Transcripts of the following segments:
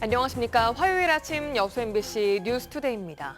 안녕하십니까. 화요일 아침 여수 MBC 뉴스투데이입니다.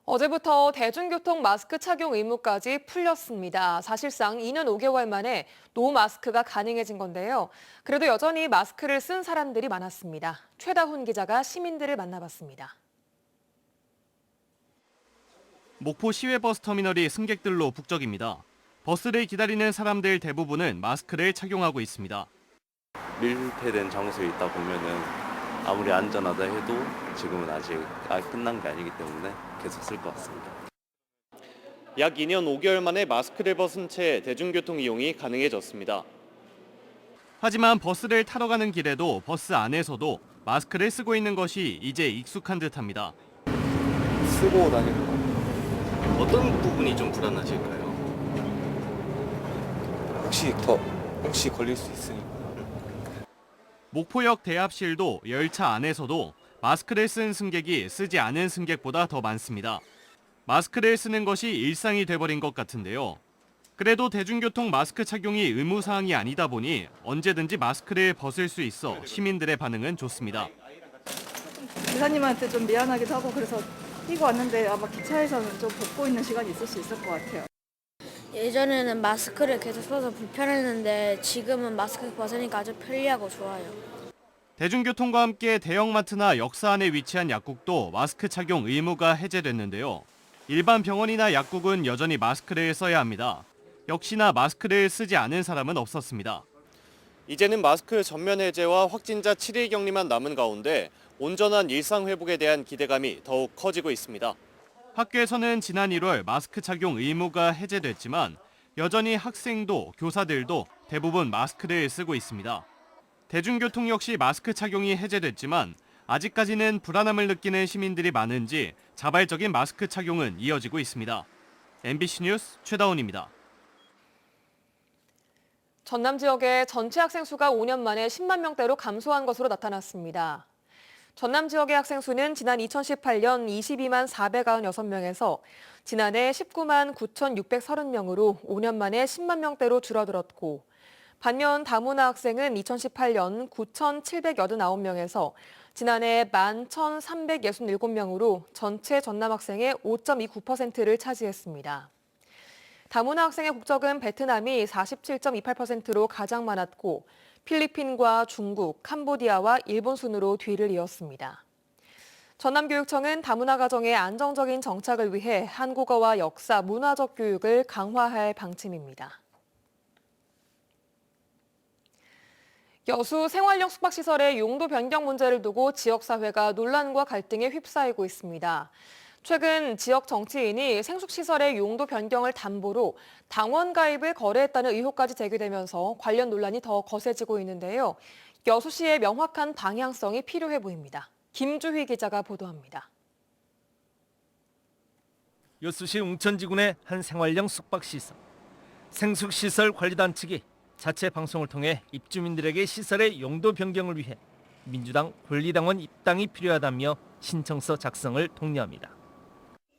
어제부터 대중교통 마스크 착용 의무까지 풀렸습니다. 사실상 2년 5개월 만에 노 마스크가 가능해진 건데요. 그래도 여전히 마스크를 쓴 사람들이 많았습니다. 최다훈 기자가 시민들을 만나봤습니다. 목포 시외버스 터미널이 승객들로 북적입니다. 버스를 기다리는 사람들 대부분은 마스크를 착용하고 있습니다. 밀폐된 장소에 있다 보면은 아무리 안전하다 해도 지금은 아직 끝난 게 아니기 때문에 계속 쓸 것 같습니다. 약 2년 5개월 만에 마스크를 벗은 채 대중교통 이용이 가능해졌습니다. 하지만 버스를 타러 가는 길에도 버스 안에서도 마스크를 쓰고 있는 것이 이제 익숙한 듯합니다. 쓰고 다니는 거. 어떤 부분이 좀 불안하실까요? 혹시 걸릴 수 있으니까. 목포역 대합실도 열차 안에서도 마스크를 쓴 승객이 쓰지 않은 승객보다 더 많습니다. 마스크를 쓰는 것이 일상이 돼버린 것 같은데요. 그래도 대중교통 마스크 착용이 의무사항이 아니다 보니 언제든지 마스크를 벗을 수 있어 시민들의 반응은 좋습니다. 기사님한테 좀 미안하기도 하고 그래서 뛰고 왔는데 아마 기차에서는 좀 벗고 있는 시간이 있을 수 있을 것 같아요. 예전에는 마스크를 계속 써서 불편했는데 지금은 마스크 벗으니까 아주 편리하고 좋아요. 대중교통과 함께 대형마트나 역사 안에 위치한 약국도 마스크 착용 의무가 해제됐는데요. 일반 병원이나 약국은 여전히 마스크를 써야 합니다. 역시나 마스크를 쓰지 않은 사람은 없었습니다. 이제는 마스크 전면 해제와 확진자 7일 격리만 남은 가운데 온전한 일상 회복에 대한 기대감이 더욱 커지고 있습니다. 학교에서는 지난 1월 마스크 착용 의무가 해제됐지만 여전히 학생도 교사들도 대부분 마스크를 쓰고 있습니다. 대중교통 역시 마스크 착용이 해제됐지만 아직까지는 불안함을 느끼는 시민들이 많은지 자발적인 마스크 착용은 이어지고 있습니다. MBC 뉴스 최다훈입니다. 전남 지역의 전체 학생 수가 5년 만에 10만 명대로 감소한 것으로 나타났습니다. 전남 지역의 학생 수는 지난 2018년 22만 496명에서 지난해 19만 9,630명으로 5년 만에 10만 명대로 줄어들었고, 반면 다문화 학생은 2018년 9,789명에서 지난해 11,367명으로 전체 전남 학생의 5.29%를 차지했습니다. 다문화 학생의 국적은 베트남이 47.28%로 가장 많았고 필리핀과 중국, 캄보디아와 일본 순으로 뒤를 이었습니다. 전남교육청은 다문화 가정의 안정적인 정착을 위해 한국어와 역사, 문화적 교육을 강화할 방침입니다. 여수 생활형 숙박시설의 용도 변경 문제를 두고 지역사회가 논란과 갈등에 휩싸이고 있습니다. 최근 지역 정치인이 생숙시설의 용도 변경을 담보로 당원 가입을 거래했다는 의혹까지 제기되면서 관련 논란이 더 거세지고 있는데요. 여수시의 명확한 방향성이 필요해 보입니다. 김주희 기자가 보도합니다. 여수시 웅천지군의 한 생활형 숙박시설. 생숙시설 관리단 측이 자체 방송을 통해 입주민들에게 시설의 용도 변경을 위해 민주당 권리당원 입당이 필요하다며 신청서 작성을 독려합니다.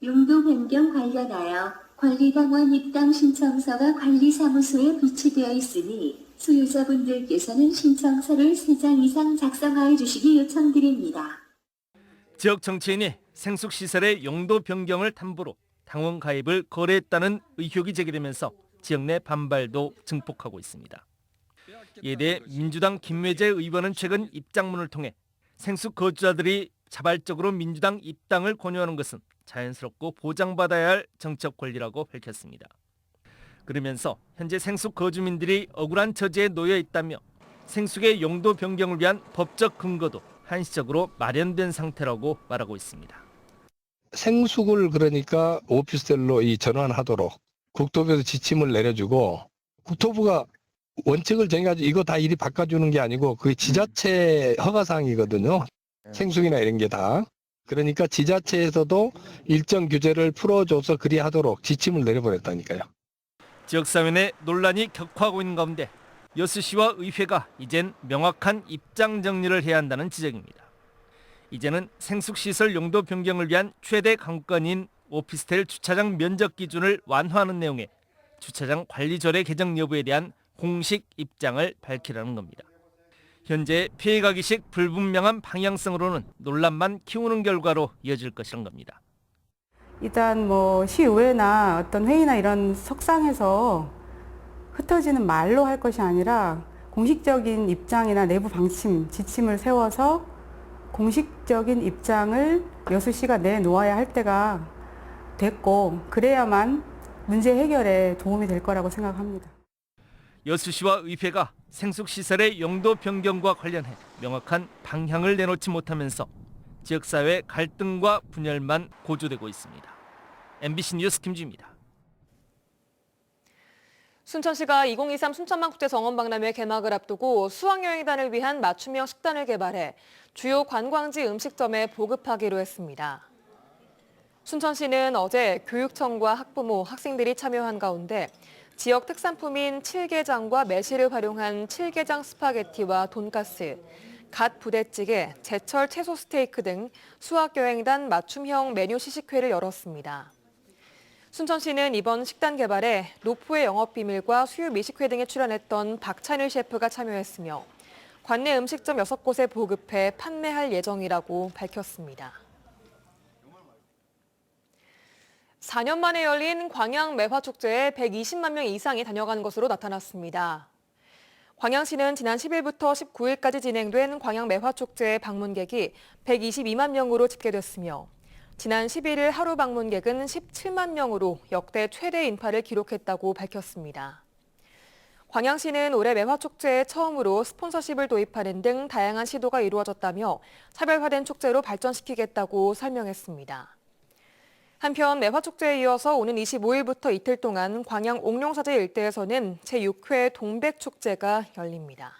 용도 변경 관련하여 권리당원 입당 신청서가 관리사무소에 비치되어 있으니 소유자분들께서는 신청서를 3장 이상 작성하여 주시기 요청드립니다. 지역 정치인이 생숙시설의 용도 변경을 담보로 당원 가입을 거래했다는 의혹이 제기되면서 지역 내 반발도 증폭하고 있습니다. 이에 대해 민주당 김외재 의원은 최근 입장문을 통해 생숙 거주자들이 자발적으로 민주당 입당을 권유하는 것은 자연스럽고 보장받아야 할 정책 권리라고 밝혔습니다. 그러면서 현재 생숙 거주민들이 억울한 처지에 놓여 있다며 생숙의 용도 변경을 위한 법적 근거도 한시적으로 마련된 상태라고 말하고 있습니다. 생숙을 그러니까 오피스텔로 전환하도록 국토부에서 지침을 내려주고 국토부가 원칙을 정해가지고 이거 다 이리 바꿔주는 게 아니고 그게 지자체 허가사항이거든요. 생숙이나 이런 게 다. 그러니까 지자체에서도 일정 규제를 풀어줘서 그리 하도록 지침을 내려보냈다니까요. 지역사회 내 논란이 격화하고 있는 가운데 여수시와 의회가 이젠 명확한 입장 정리를 해야 한다는 지적입니다. 이제는 생숙시설 용도 변경을 위한 최대 관건인 오피스텔 주차장 면적 기준을 완화하는 내용의 주차장 관리조례 개정 여부에 대한 공식 입장을 밝히라는 겁니다. 현재 피해가기식 불분명한 방향성으로는 논란만 키우는 결과로 이어질 것이란 겁니다. 일단 시의회나 어떤 회의나 이런 석상에서 흩어지는 말로 할 것이 아니라 공식적인 입장이나 내부 방침, 지침을 세워서 공식적인 입장을 여수시가 내놓아야 할 때가 됐고 그래야만 문제 해결에 도움이 될 거라고 생각합니다. 여수시와 의회가 생숙시설의 용도 변경과 관련해 명확한 방향을 내놓지 못하면서 지역사회 갈등과 분열만 고조되고 있습니다. MBC 뉴스 김주입니다. 순천시가 2023 순천만 국제정원박람회 개막을 앞두고 수학여행단을 위한 맞춤형 식단을 개발해 주요 관광지 음식점에 보급하기로 했습니다. 순천시는 어제 교육청과 학부모, 학생들이 참여한 가운데 지역 특산품인 칠게장과 매실을 활용한 칠게장 스파게티와 돈가스, 갓 부대찌개, 제철 채소 스테이크 등 수학여행단 맞춤형 메뉴 시식회를 열었습니다. 순천시는 이번 식단 개발에 노포의 영업비밀과 수요 미식회 등에 출연했던 박찬일 셰프가 참여했으며 관내 음식점 6곳에 보급해 판매할 예정이라고 밝혔습니다. 4년 만에 열린 광양 매화축제에 120만 명 이상이 다녀간 것으로 나타났습니다. 광양시는 지난 10일부터 19일까지 진행된 광양 매화축제의 방문객이 122만 명으로 집계됐으며 지난 11일 하루 방문객은 17만 명으로 역대 최대 인파를 기록했다고 밝혔습니다. 광양시는 올해 매화축제에 처음으로 스폰서십을 도입하는 등 다양한 시도가 이루어졌다며 차별화된 축제로 발전시키겠다고 설명했습니다. 한편 매화축제에 이어서 오는 25일부터 이틀 동안 광양 옥룡사제 일대에서는 제6회 동백축제가 열립니다.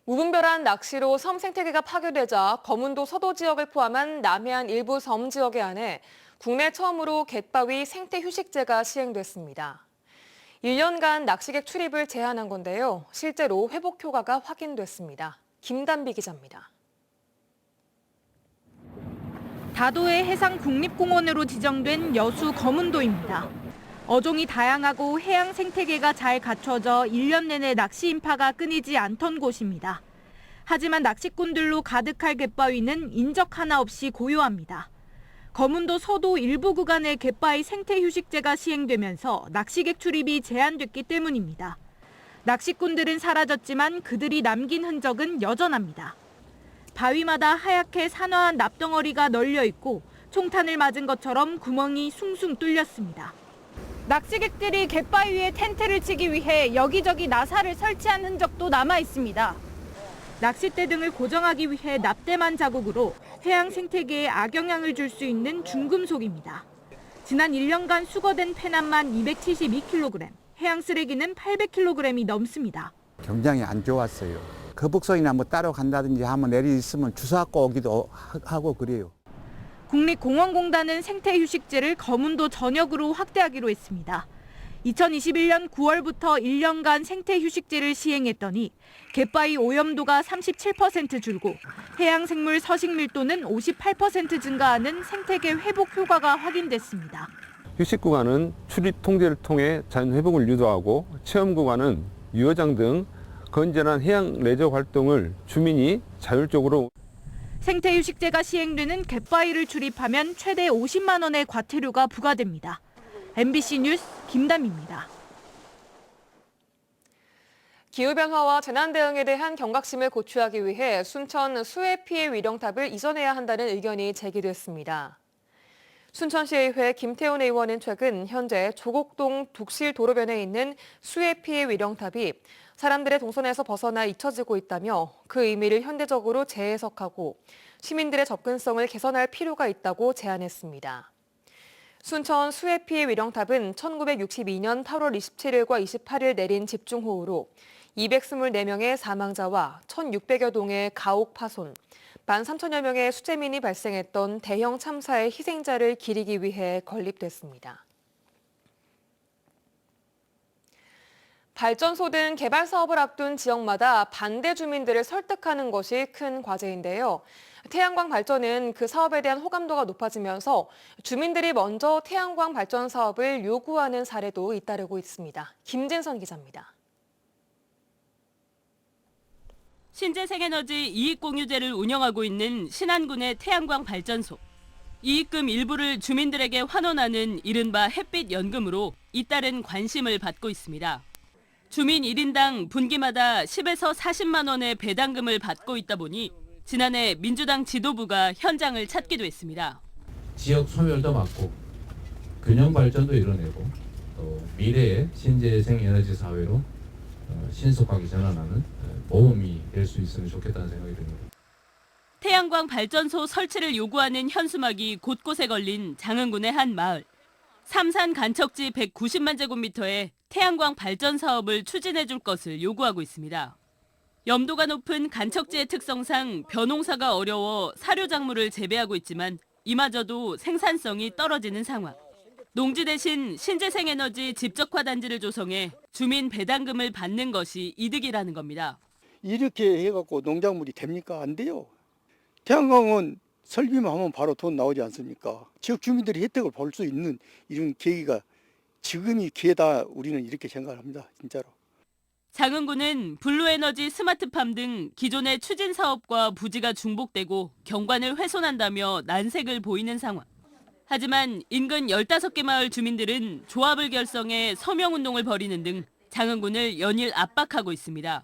무분별한 낚시로 섬 생태계가 파괴되자 거문도 서도 지역을 포함한 남해안 일부 섬 지역에 한해 국내 처음으로 갯바위 생태 휴식제가 시행됐습니다. 1년간 낚시객 출입을 제한한 건데요. 실제로 회복 효과가 확인됐습니다. 김단비 기자입니다. 다도해 해상국립공원으로 지정된 여수 거문도입니다. 어종이 다양하고 해양 생태계가 잘 갖춰져 1년 내내 낚시 인파가 끊이지 않던 곳입니다. 하지만 낚시꾼들로 가득할 갯바위는 인적 하나 없이 고요합니다. 거문도 서도 일부 구간에 갯바위 생태 휴식제가 시행되면서 낚시객 출입이 제한됐기 때문입니다. 낚시꾼들은 사라졌지만 그들이 남긴 흔적은 여전합니다. 바위마다 하얗게 산화한 납덩어리가 널려 있고 총탄을 맞은 것처럼 구멍이 숭숭 뚫렸습니다. 낚시객들이 갯바위 위에 텐트를 치기 위해 여기저기 나사를 설치한 흔적도 남아 있습니다. 낚싯대 등을 고정하기 위해 납땜한 자국으로 해양 생태계에 악영향을 줄 수 있는 중금속입니다. 지난 1년간 수거된 폐납만 272kg, 해양 쓰레기는 800kg이 넘습니다. 굉장히 안 좋았어요. 거북선이나 따로 간다든지 하면 내리 있으면 주워갖고 오기도 하고 그래요. 국립공원공단은 생태휴식제를 거문도 전역으로 확대하기로 했습니다. 2021년 9월부터 1년간 생태휴식제를 시행했더니 갯바위 오염도가 37% 줄고 해양생물 서식 밀도는 58% 증가하는 생태계 회복 효과가 확인됐습니다. 휴식 구간은 출입 통제를 통해 자연 회복을 유도하고 체험 구간은 유어장 등 건전한 해양 레저 활동을 주민이 자율적으로 생태휴식제가 시행되는 갯바위를 출입하면 최대 50만 원의 과태료가 부과됩니다. MBC 뉴스 김담입니다. 기후변화와 재난 대응에 대한 경각심을 고취하기 위해 순천 수해 피해 위령탑을 이전해야 한다는 의견이 제기됐습니다. 순천시의회 김태훈 의원은 최근 현재 조곡동 독실 도로변에 있는 수해 피해 위령탑이 사람들의 동선에서 벗어나 잊혀지고 있다며 그 의미를 현대적으로 재해석하고 시민들의 접근성을 개선할 필요가 있다고 제안했습니다. 순천 수해 피해 위령탑은 1962년 8월 27일과 28일 내린 집중호우로 224명의 사망자와 1,600여 동의 가옥 파손, 13,000여 명의 수재민이 발생했던 대형 참사의 희생자를 기리기 위해 건립됐습니다. 발전소 등 개발 사업을 앞둔 지역마다 반대 주민들을 설득하는 것이 큰 과제인데요. 태양광 발전은 그 사업에 대한 호감도가 높아지면서 주민들이 먼저 태양광 발전 사업을 요구하는 사례도 잇따르고 있습니다. 김진선 기자입니다. 신재생에너지 이익공유제를 운영하고 있는 신안군의 태양광 발전소. 이익금 일부를 주민들에게 환원하는 이른바 햇빛연금으로 잇따른 관심을 받고 있습니다. 주민 1인당 분기마다 10에서 40만 원의 배당금을 받고 있다 보니 지난해 민주당 지도부가 현장을 찾기도 했습니다. 지역 소멸도 막고 균형 발전도 이뤄내고 또 미래의 신재생 에너지 사회로 신속하게 전환하는 모범이 될 수 있으면 좋겠다는 생각이 듭니다. 태양광 발전소 설치를 요구하는 현수막이 곳곳에 걸린 장흥군의 한 마을. 삼산 간척지 190만 제곱미터에 태양광 발전 사업을 추진해 줄 것을 요구하고 있습니다. 염도가 높은 간척지의 특성상 벼농사가 어려워 사료 작물을 재배하고 있지만 이마저도 생산성이 떨어지는 상황. 농지 대신 신재생에너지 집적화 단지를 조성해 주민 배당금을 받는 것이 이득이라는 겁니다. 이렇게 해갖고 농작물이 됩니까? 안 돼요. 태양광은 설비만 하면 바로 돈 나오지 않습니까? 지역 주민들이 혜택을 볼 수 있는 이런 계기가 지금이 기회다, 우리는 이렇게 생각을 합니다. 진짜로. 장흥군은 블루에너지 스마트팜 등 기존의 추진 사업과 부지가 중복되고 경관을 훼손한다며 난색을 보이는 상황. 하지만 인근 15개 마을 주민들은 조합을 결성해 서명운동을 벌이는 등 장흥군을 연일 압박하고 있습니다.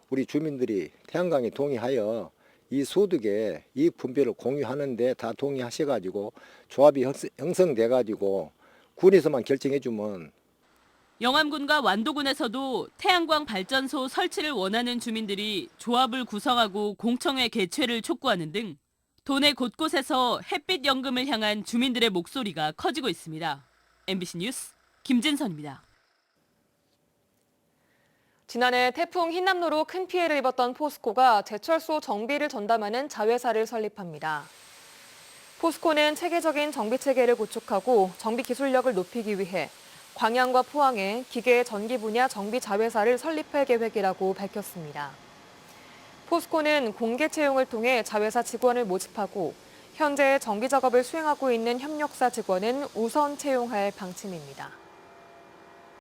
우리 주민들이 태양광에 동의하여 이 소득에 이익 분배를 공유하는데 다 동의하셔가지고 조합이 형성돼가지고 군에서만 결정해주면. 영암군과 완도군에서도 태양광 발전소 설치를 원하는 주민들이 조합을 구성하고 공청회 개최를 촉구하는 등 도내 곳곳에서 햇빛 연금을 향한 주민들의 목소리가 커지고 있습니다. MBC 뉴스 김진선입니다. 지난해 태풍 흰남노로 큰 피해를 입었던 포스코가 제철소 정비를 전담하는 자회사를 설립합니다. 포스코는 체계적인 정비 체계를 구축하고 정비 기술력을 높이기 위해 광양과 포항에 기계 전기 분야 정비 자회사를 설립할 계획이라고 밝혔습니다. 포스코는 공개 채용을 통해 자회사 직원을 모집하고 현재 정비 작업을 수행하고 있는 협력사 직원은 우선 채용할 방침입니다.